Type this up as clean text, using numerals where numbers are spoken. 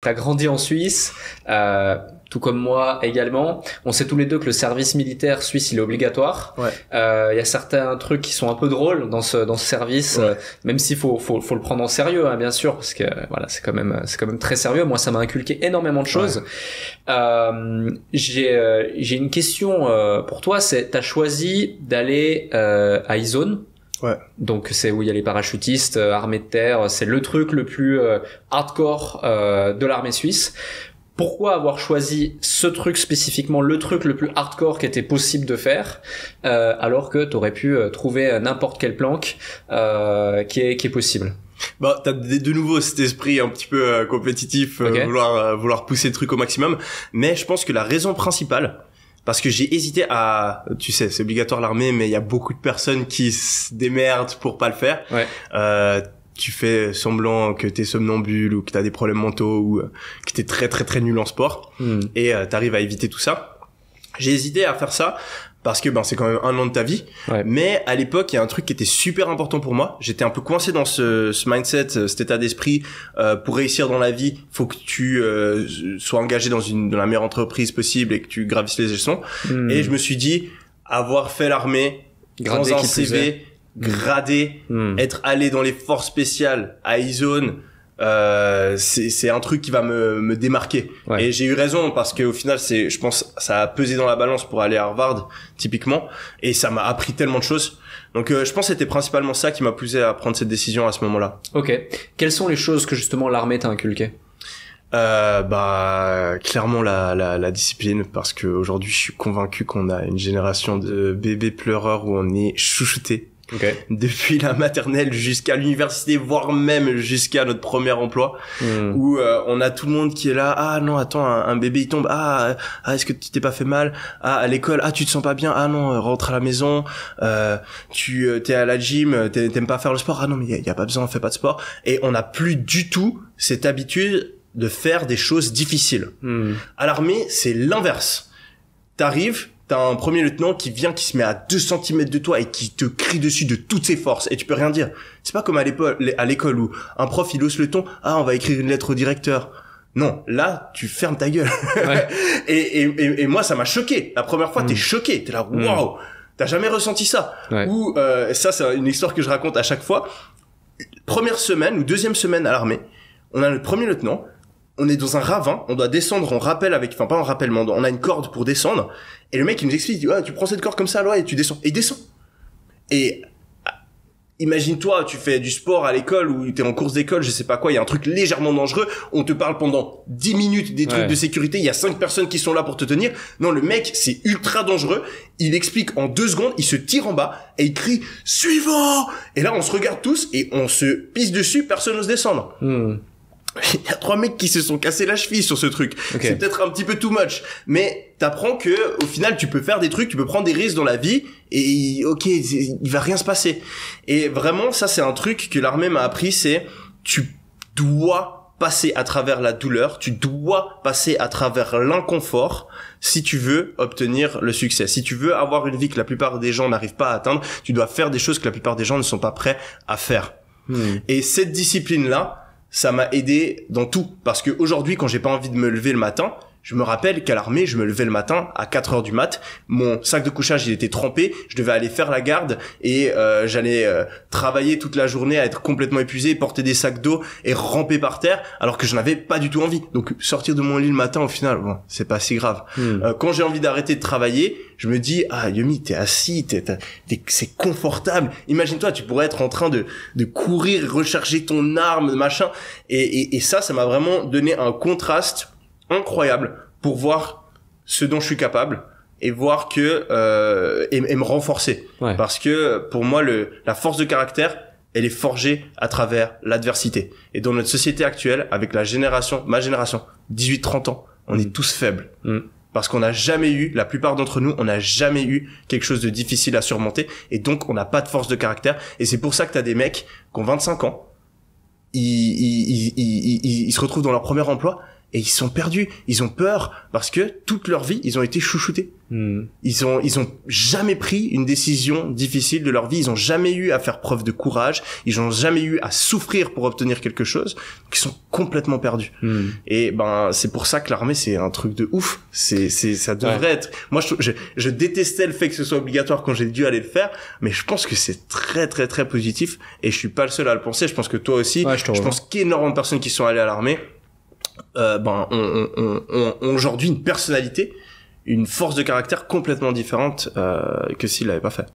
T'as grandi en Suisse, tout comme moi également. On sait tous les deux que le service militaire suisse il est obligatoire. Ouais. Il y a certains trucs qui sont un peu drôles dans ce service, Ouais. même s'il faut le prendre en sérieux, hein, bien sûr, parce que voilà c'est quand même très sérieux. Moi ça m'a inculqué énormément de choses. Ouais. J'ai une question pour toi. C'est t'as choisi d'aller à Izone. Ouais. Donc c'est où il y a les parachutistes, armée de terre, c'est le truc le plus hardcore de l'armée suisse. Pourquoi avoir choisi ce truc spécifiquement, le truc le plus hardcore qui était possible de faire, alors que t'aurais pu trouver n'importe quelle planque qui est possible? Bah, t'as de nouveau cet esprit un petit peu compétitif, Okay. vouloir pousser le truc au maximum. Mais je pense que la raison principale, parce que j'ai hésité à, tu sais, c'est obligatoire l'armée, mais il y a beaucoup de personnes qui se démerdent pour pas le faire. Ouais. Tu fais semblant que t'es somnambule ou que t'as des problèmes mentaux ou que t'es très très très nul en sport et t'arrives à éviter tout ça. J'ai hésité à faire ça parce que c'est quand même 1 an de ta vie. Ouais. Mais à l'époque, il y a un truc qui était super important pour moi. J'étais un peu coincé dans ce mindset, cet état d'esprit. Pour réussir dans la vie, faut que tu sois engagé dans la meilleure entreprise possible et que tu gravisses les échelons. Et je me suis dit, avoir fait l'armée, Gradé dans un qui plus CV, est. gradé, être allé dans les forces spéciales à Izone, c'est un truc qui va me démarquer. Ouais. Et j'ai eu raison parce que au final je pense ça a pesé dans la balance pour aller à Harvard typiquement et ça m'a appris tellement de choses. Donc je pense que c'était principalement ça qui m'a poussé à prendre cette décision à ce moment-là. Ok. Quelles sont les choses que justement l'armée t'a inculquées? Clairement la discipline, parce que aujourd'hui je suis convaincu qu'on a une génération de bébés pleureurs où on est chouchoutés. Okay. Depuis la maternelle jusqu'à l'université, voire même jusqu'à notre premier emploi, où on a tout le monde qui est là. Ah non, attends, un bébé il tombe. Est-ce que tu t'es pas fait mal? À l'école, tu te sens pas bien? Ah non, rentre à la maison. Tu t'es à la gym, t'aimes pas faire le sport? Ah non, mais y a pas besoin, fais pas de sport. Et on n'a plus du tout cette habitude de faire des choses difficiles. À l'armée, c'est l'inverse. T'arrives, t'as un premier lieutenant qui vient, qui se met à 2 centimètres de toi et qui te crie dessus de toutes ses forces et tu peux rien dire. C'est pas comme à l'école où un prof il hausse le ton, on va écrire une lettre au directeur. Non, là, tu fermes ta gueule. Ouais. et moi, ça m'a choqué. La première fois, t'es choqué. T'es là, waouh! T'as jamais ressenti ça. Ouais. Ou, ça, c'est une histoire que je raconte à chaque fois. Première semaine ou deuxième semaine à l'armée, on a le premier lieutenant. On est dans un ravin, on doit descendre en rappel pas en rappel, mais on a une corde pour descendre. Et le mec, il nous explique, tu prends cette corde comme ça, là, et tu descends. Et il descend. Et, imagine-toi, tu fais du sport à l'école ou t'es en course d'école, je sais pas quoi, il y a un truc légèrement dangereux, on te parle pendant 10 minutes des trucs de sécurité, il y a 5 personnes qui sont là pour te tenir. Non, le mec, c'est ultra dangereux. Il explique en 2 secondes, il se tire en bas et il crie « Suivant !» Et là, on se regarde tous et on se pisse dessus, personne n'ose descendre. Il y a 3 mecs qui se sont cassés la cheville sur ce truc. Okay. C'est peut-être un petit peu too much, mais t'apprends que au final tu peux faire des trucs, tu peux prendre des risques dans la vie et il va rien se passer. Et vraiment ça c'est un truc que l'armée m'a appris, c'est tu dois passer à travers la douleur, tu dois passer à travers l'inconfort si tu veux obtenir le succès. Si tu veux avoir une vie que la plupart des gens n'arrivent pas à atteindre, tu dois faire des choses que la plupart des gens ne sont pas prêts à faire. Et cette discipline-là, ça m'a aidé dans tout. Parce que aujourd'hui, quand j'ai pas envie de me lever le matin, je me rappelle qu'à l'armée, je me levais le matin à 4 heures du mat. Mon sac de couchage, il était trempé. Je devais aller faire la garde et j'allais travailler toute la journée à être complètement épuisé, porter des sacs d'eau et ramper par terre alors que je n'avais pas du tout envie. Donc sortir de mon lit le matin, au final, c'est pas si grave. Quand j'ai envie d'arrêter de travailler, je me dis Yomi, t'es assis, c'est confortable. Imagine-toi, tu pourrais être en train de courir, recharger ton arme, machin. Et ça m'a vraiment donné un contraste incroyable pour voir ce dont je suis capable et voir que et me renforcer. Parce que pour moi la force de caractère, elle est forgée à travers l'adversité. Et dans notre société actuelle, avec ma génération, 18-30 ans, on est tous faibles. Parce qu'on n'a jamais eu, la plupart d'entre nous, on n'a jamais eu quelque chose de difficile à surmonter et donc on n'a pas de force de caractère. Et c'est pour ça que t'as des mecs qui ont 25 ans, ils se retrouvent dans leur premier emploi et ils sont perdus. Ils ont peur parce que toute leur vie, ils ont été chouchoutés. Ils ont jamais pris une décision difficile de leur vie. Ils ont jamais eu à faire preuve de courage. Ils ont jamais eu à souffrir pour obtenir quelque chose. Donc ils sont complètement perdus. Et ben, c'est pour ça que l'armée, c'est un truc de ouf. Ça devrait être, moi, je détestais le fait que ce soit obligatoire quand j'ai dû aller le faire, mais je pense que c'est très, très, très positif et je suis pas le seul à le penser. Je pense que toi aussi, je pense qu'énormément de personnes qui sont allées à l'armée, ont aujourd'hui une personnalité, une force de caractère complètement différente que s'il l'avait pas fait.